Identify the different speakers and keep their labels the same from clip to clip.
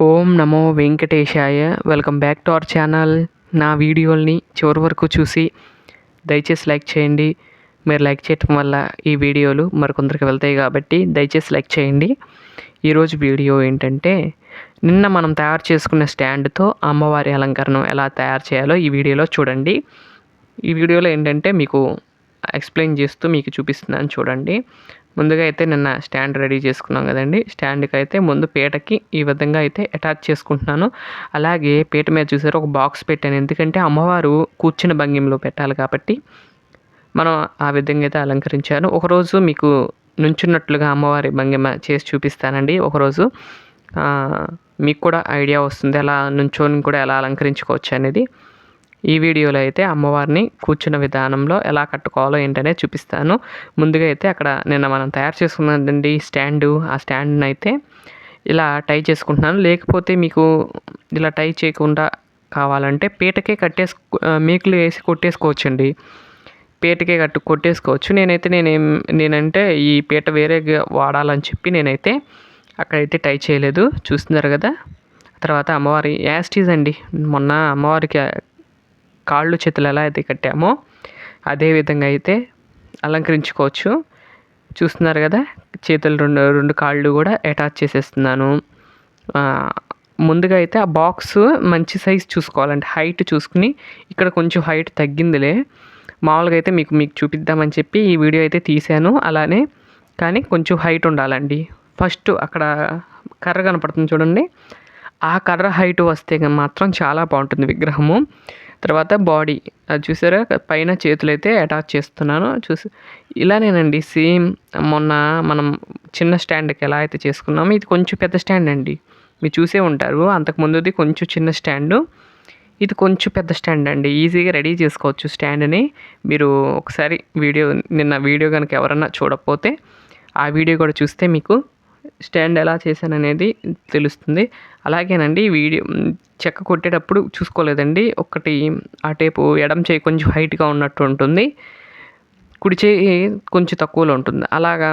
Speaker 1: Om Namo Venkatesaya. Welcome back to our channel. నా వీడియోల్ని చివరి వరకు చూసి దయచేసి లైక్ చేయండి. మీరు లైక్ చేయటం వల్ల ఈ వీడియోలు మరికొందరికి వెళ్తాయి కాబట్టి దయచేసి లైక్ చేయండి. ఈరోజు వీడియో ఏంటంటే, నిన్న మనం తయారు చేసుకున్న స్టాండ్తో అమ్మవారి అలంకరణ ఎలా తయారు చేయాలో ఈ వీడియోలో చూడండి. ఈ వీడియోలో ఏంటంటే మీకు ఎక్స్ప్లెయిన్ చేస్తూ మీకు చూపిస్తున్నాను చూడండి. ముందుగా అయితే నిన్న స్టాండ్ రెడీ చేసుకున్నాం కదండి. స్టాండ్కి అయితే ముందు పీటకి ఈ విధంగా అయితే అటాచ్ చేసుకుంటున్నాను. అలాగే పీట మీద చూసారు ఒక బాక్స్ పెట్టాను, ఎందుకంటే అమ్మవారు కూర్చున్న భంగిమలో పెట్టాలి కాబట్టి మనం ఆ విధంగా అయితే అలంకరించాను. ఒకరోజు మీకు నుంచున్నట్లుగా అమ్మవారి భంగిమ చేసి చూపిస్తానండి. ఒకరోజు మీకు కూడా ఐడియా వస్తుంది ఎలా నుంచొని కూడా ఎలా అలంకరించుకోవచ్చు అనేది. ఈ వీడియోలో అయితే అమ్మవారిని కూర్చున్న విధానంలో ఎలా కట్టుకోవాలో ఏంటనేది చూపిస్తాను. ముందుగా అయితే అక్కడ నిన్న మనం తయారు చేసుకున్నదండి స్టాండు. ఆ స్టాండ్ని అయితే ఇలా టై చేసుకుంటున్నాను. లేకపోతే మీకు ఇలా టై చేయకుండా కావాలంటే పీటకే మేకులు వేసి కొట్టేసుకోవచ్చండి. పీటకే కొట్టేసుకోవచ్చు. నేనంటే ఈ పీట వేరేగా వాడాలని చెప్పి నేనైతే అక్కడైతే టై చేయలేదు. చూస్తున్నారు కదా. తర్వాత అమ్మవారి యాస్టీజ్ అండి, మొన్న అమ్మవారికి కాళ్ళు చేతులు ఎలా అయితే కట్టామో అదే విధంగా అయితే అలంకరించుకోవచ్చు. చూస్తున్నారు కదా, చేతులు రెండు కాళ్ళు కూడా అటాచ్ చేసేస్తున్నాను. ముందుగా అయితే ఆ బాక్స్ మంచి సైజ్ చూసుకోవాలంటే హైట్ చూసుకుని, ఇక్కడ కొంచెం హైట్ తగ్గిందిలే, మామూలుగా అయితే మీకు చూపిద్దామని చెప్పి ఈ వీడియో అయితే తీశాను. అలానే కానీ కొంచెం హైట్ ఉండాలండి. ఫస్ట్ అక్కడ కర్ర కనపడుతుంది చూడండి, ఆ కర్ర హైట్ వస్తే మాత్రం చాలా బాగుంటుంది విగ్రహము. తర్వాత బాడీ అది చూసారా, పైన చేతులైతే అటాచ్ చేస్తున్నాను. ఇలానేనండి సేమ్ మొన్న మనం చిన్న స్టాండ్కి ఎలా అయితే చేసుకున్నామో ఇది కొంచెం పెద్ద స్టాండ్ అండి. మీరు చూసే ఉంటారు, అంతకుముందుది కొంచెం చిన్న స్టాండు, ఇది కొంచెం పెద్ద స్టాండ్ అండి. ఈజీగా రెడీ చేసుకోవచ్చు స్టాండ్ని. మీరు ఒకసారి నిన్న వీడియో కనుక ఎవరన్నా చూడకపోతే ఆ వీడియో కూడా చూస్తే మీకు స్టాండ్ ఎలా చేశాననేది తెలుస్తుంది. అలాగేనండి వీడియో చెక్క కొట్టేటప్పుడు చూసుకోలేదండి, ఒకటి ఆ టేపు ఎడమ చేయి కొంచెం హైట్గా ఉన్నట్టు ఉంటుంది, కుడి చేయి కొంచెం తక్కువలో ఉంటుంది. అలాగా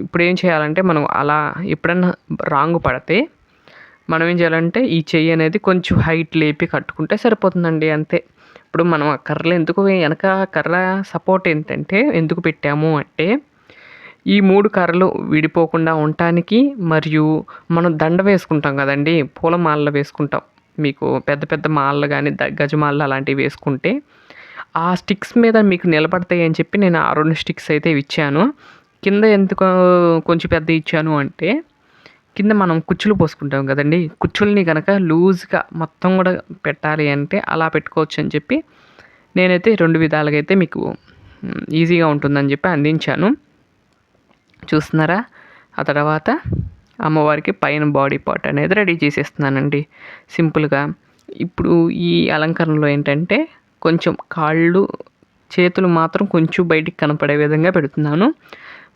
Speaker 1: ఇప్పుడు ఏం చేయాలంటే, మనం అలా ఎప్పుడన్నా రాంగ్ పడితే మనం ఏం చేయాలంటే ఈ చెయ్యి అనేది కొంచెం హైట్ లేపి కట్టుకుంటే సరిపోతుందండి, అంతే. ఇప్పుడు మనం ఆ కర్రలు వెనక కర్ర సపోర్ట్ ఏంటంటే ఎందుకు పెట్టాము అంటే, ఈ 3 కర్రలు విడిపోకుండా ఉండటానికి, మరియు మనం దండ వేసుకుంటాం కదండి, పూల మాలలు వేసుకుంటాం. మీకు పెద్ద పెద్ద మాలలు కానీ గజమాలలు అలాంటివి వేసుకుంటే ఆ స్టిక్స్ మీద మీకు నిలబడతాయి అని చెప్పి నేను ఆ 2 స్టిక్స్ అయితే ఇచ్చాను. కింద ఎందుకు కొంచెం పెద్ద ఇచ్చాను అంటే, కింద మనం కుచ్చులు పోసుకుంటాం కదండి, కుచ్చుల్ని కనుక లూజ్గా మొత్తం కూడా పెట్టాలి అంటే అలా పెట్టుకోవచ్చు అని చెప్పి నేనైతే 2 విధాలుగా అయితే మీకు ఈజీగా ఉంటుందని చెప్పి అందించాను. చూస్తున్నారా. ఆ తర్వాత అమ్మవారికి పైన బాడీ పార్ట్ అనేది రెడీ చేసేస్తున్నానండి సింపుల్గా. ఇప్పుడు ఈ అలంకరణలో ఏంటంటే కొంచెం కాళ్ళు చేతులు మాత్రం కొంచెం బయటికి కనపడే విధంగా పెడుతున్నాను.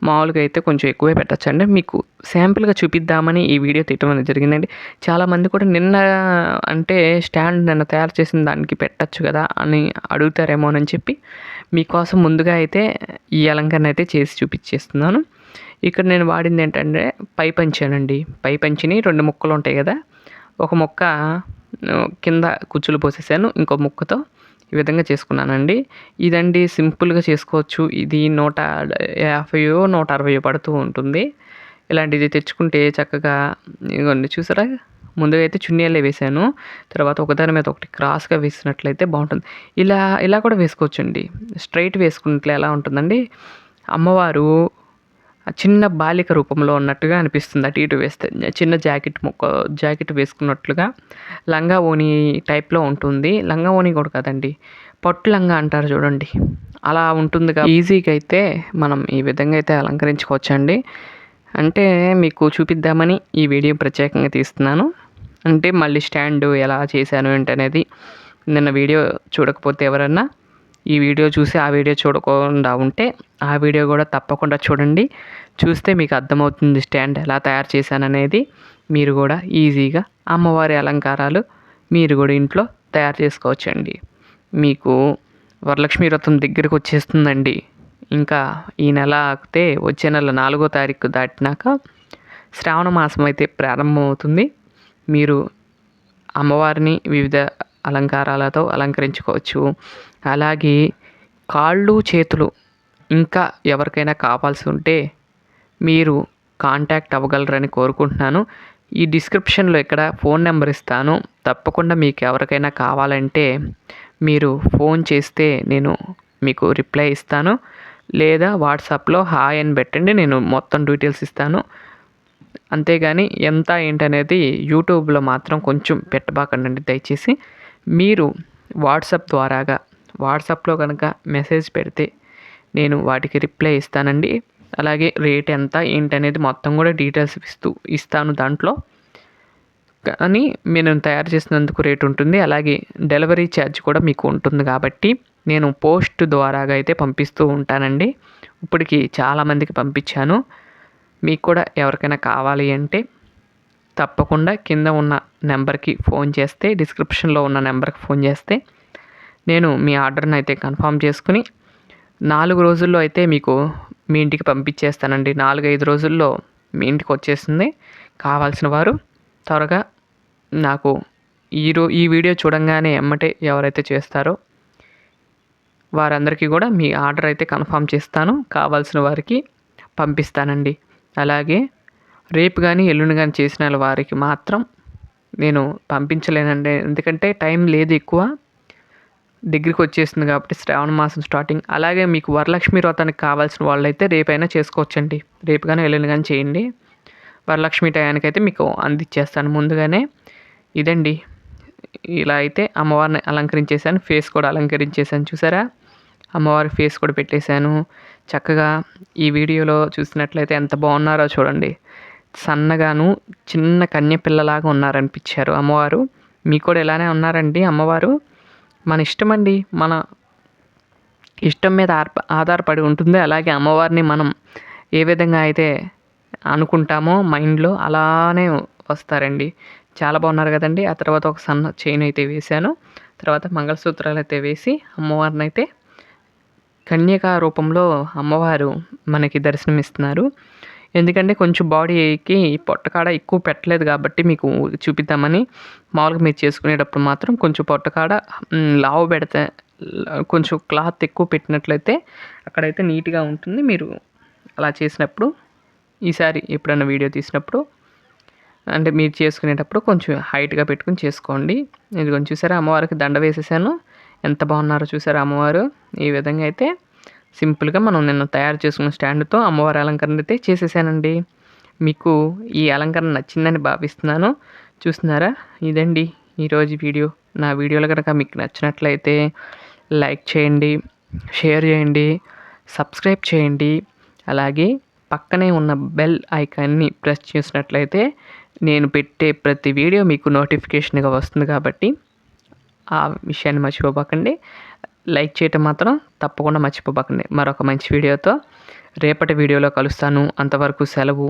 Speaker 1: మామూలుగా అయితే కొంచెం ఎక్కువే పెట్టచ్చండి. మీకు శాంపుల్గా చూపిద్దామని ఈ వీడియో తీయటం అనేది జరిగిందండి. చాలామంది కూడా స్టాండ్ నిన్న తయారు చేసిన దానికి పెట్టచ్చు కదా అని అడుగుతారేమోనని చెప్పి మీకోసం ముందుగా అయితే ఈ అలంకరణ అయితే చేసి చూపించేస్తున్నాను. ఇక్కడ నేను వాడింది ఏంటంటే పై పంచానండి. పై పంచిని 2 ముక్కలు ఉంటాయి కదా, ఒక ముక్క కింద కుచ్చులు పోసేసాను, ఇంకో ముక్కతో ఈ విధంగా చేసుకున్నానండి. ఇదండి సింపుల్గా చేసుకోవచ్చు. ఇది 150 160 పడుతూ ఉంటుంది. ఇలాంటిది తెచ్చుకుంటే చక్కగా ఇదిగోండి చూసారా, ముందుగా అయితే చున్నీలే వేసాను, తర్వాత ఒకదాని మీద ఒకటి క్రాస్గా వేసినట్లయితే బాగుంటుంది. ఇలా కూడా వేసుకోవచ్చండి. స్ట్రైట్ వేసుకున్నట్లు ఎలా ఉంటుందండి, అమ్మవారు చిన్న బాలిక రూపంలో ఉన్నట్టుగా అనిపిస్తుంది అటు ఇటు వేస్తే. చిన్న జాకెట్ వేసుకున్నట్లుగా లంగా ఓణి టైప్లో ఉంటుంది. లంగా ఓణి కూడా కాదండి, పట్టు లంగా అంటారు చూడండి, అలా ఉంటుంది. ఈజీగా అయితే మనం ఈ విధంగా అయితే అలంకరించుకోవచ్చండి. అంటే మీకు చూపిద్దామని ఈ వీడియో ప్రత్యేకంగా తీస్తున్నాను. అంటే మళ్ళీ స్టాండ్ ఎలా చేశాను ఏంటనేది నిన్న వీడియో చూడకపోతే ఎవరన్నా ఈ వీడియో చూసి ఆ వీడియో చూడకుండా ఉంటే ఆ వీడియో కూడా తప్పకుండా చూడండి. చూస్తే మీకు అర్థమవుతుంది స్టాండ్ ఎలా తయారు చేశాననేది. మీరు కూడా ఈజీగా అమ్మవారి అలంకారాలు మీరు కూడా ఇంట్లో తయారు చేసుకోవచ్చండి. మీకు వరలక్ష్మి వ్రతం దగ్గరకు వచ్చేస్తుందండి. ఇంకా ఈ నెల ఆగితే వచ్చే నెల 4వ తారీఖు దాటినాక శ్రావణ మాసం అయితే ప్రారంభమవుతుంది. మీరు అమ్మవారిని వివిధ అలంకారాలతో అలంకరించుకోవచ్చు. అలాగే కాళ్ళు, చేతులు ఇంకా ఎవరికైనా కావాల్సి ఉంటే మీరు కాంటాక్ట్ అవ్వగలరని కోరుకుంటున్నాను. ఈ డిస్క్రిప్షన్లో ఇక్కడ ఫోన్ నెంబర్ ఇస్తాను. తప్పకుండా మీకు ఎవరికైనా కావాలంటే మీరు ఫోన్ చేస్తే నేను మీకు రిప్లై ఇస్తాను. లేదా వాట్సాప్లో హాయ్ అని పెట్టండి, నేను మొత్తం డీటెయిల్స్ ఇస్తాను. అంతేగాని ఎంత ఏంటనేది యూట్యూబ్లో మాత్రం కొంచెం పెట్టబాకండి దయచేసి. మీరు వాట్సాప్లో కనుక మెసేజ్ పెడితే నేను వాటికి రిప్లై ఇస్తానండి. అలాగే రేట్ ఎంత ఏంటనేది మొత్తం కూడా డీటెయిల్స్ ఇస్తాను దాంట్లో. కానీ నేను తయారు చేసినందుకు రేట్ ఉంటుంది. అలాగే డెలివరీ ఛార్జ్ కూడా మీకు ఉంటుంది కాబట్టి నేను పోస్ట్ ద్వారాగా అయితే పంపిస్తూ ఉంటానండి. ఇప్పటికి చాలామందికి పంపించాను. మీకు కూడా ఎవరికైనా కావాలి అంటే తప్పకుండా కింద ఉన్న నెంబర్కి ఫోన్ చేస్తే, డిస్క్రిప్షన్లో ఉన్న నెంబర్కి ఫోన్ చేస్తే నేను మీ ఆర్డర్ని అయితే కన్ఫర్మ్ చేసుకుని 4 రోజుల్లో అయితే మీకు మీ ఇంటికి పంపించేస్తానండి. 4-5 రోజుల్లో మీ ఇంటికి వచ్చేస్తుంది. కావాల్సిన వారు త్వరగా నాకు ఈ వీడియో చూడంగానే ఎమ్మటే ఎవరైతే చేస్తారో వారందరికీ కూడా మీ ఆర్డర్ అయితే కన్ఫర్మ్ చేస్తాను. కావాల్సిన వారికి పంపిస్తానండి. అలాగే రేపు కానీ ఎల్లుండి కానీ చేసిన వారికి మాత్రం నేను పంపించలేనండి. ఎందుకంటే టైం లేదు, ఎక్కువ దగ్గరికి వచ్చేస్తుంది కాబట్టి శ్రావణ మాసం స్టార్టింగ్. అలాగే మీకు వరలక్ష్మి వ్రతానికి కావాల్సిన వాళ్ళైతే రేపైనా చేసుకోవచ్చండి. రేపు కానీ ఎల్లుండి కానీ చేయండి. వరలక్ష్మి టయానికైతే మీకు అందించేస్తాను ముందుగానే. ఇదండి, ఇలా అయితే అమ్మవారిని అలంకరించేసాను. ఫేస్ కూడా అలంకరించేసాను. చూసారా, అమ్మవారి ఫేస్ కూడా పెట్టేశాను చక్కగా. ఈ వీడియోలో చూసినట్లయితే ఎంత బాగున్నారో చూడండి. సన్నగాను చిన్న కన్య పిల్లలాగా ఉన్నారనిపించారు అమ్మవారు. మీకు కూడా ఇలానే ఉన్నారండి అమ్మవారు. మన ఇష్టం అండి, మన ఇష్టం మీద ఆధారపడి ఉంటుంది. అలాగే అమ్మవారిని మనం ఏ విధంగా అయితే అనుకుంటామో మైండ్లో అలానే వస్తారండి. చాలా బాగున్నారు కదండి. ఆ తర్వాత ఒక సన్న చైన్ అయితే వేశాను. తర్వాత మంగళసూత్రాలు అయితే వేసి అమ్మవారిని అయితే కన్యకా రూపంలో అమ్మవారు మనకి దర్శనమిస్తున్నారు. ఎందుకంటే కొంచెం బాడీకి పొట్టకాడ ఎక్కువ పెట్టలేదు కాబట్టి మీకు చూపిద్దామని. మామూలుగా మీరు చేసుకునేటప్పుడు మాత్రం కొంచెం పొట్టకాడ లావు పెడితే కొంచెం క్లాత్ ఎక్కువ పెట్టినట్లయితే అక్కడైతే నీట్గా ఉంటుంది. మీరు అలా చేసినప్పుడు ఈసారి ఎప్పుడైనా వీడియో తీసినప్పుడు అంటే మీరు చేసుకునేటప్పుడు కొంచెం హైట్గా పెట్టుకుని చేసుకోండి. ఇదిగోండి చూసారా, అమ్మవారికి దండ వేసేసాను. ఎంత బాగున్నారో చూసారా అమ్మవారు. ఈ విధంగా అయితే సింపుల్గా మనం నిన్న తయారు చేసుకున్న స్టాండ్తో అమ్మవారి అలంకరణ అయితే చేసేసానండి. మీకు ఈ అలంకరణ నచ్చిందని భావిస్తున్నాను. చూస్తున్నారా, ఇదండి ఈరోజు వీడియో. నా వీడియోలు కనుక మీకు నచ్చినట్లయితే లైక్ చేయండి, షేర్ చేయండి, సబ్స్క్రైబ్ చేయండి. అలాగే పక్కనే ఉన్న బెల్ ఐకాన్ని ప్రెస్ చేసినట్లయితే నేను పెట్టే ప్రతి వీడియో మీకు నోటిఫికేషన్గా వస్తుంది కాబట్టి ఆ విషయాన్ని మర్చిపోకండి. లైక్ చేయటం మాత్రం తప్పకుండా మర్చిపోకండి. మరొక మంచి వీడియోతో రేపటి వీడియోలో కలుస్తాను. అంతవరకు సెలవు.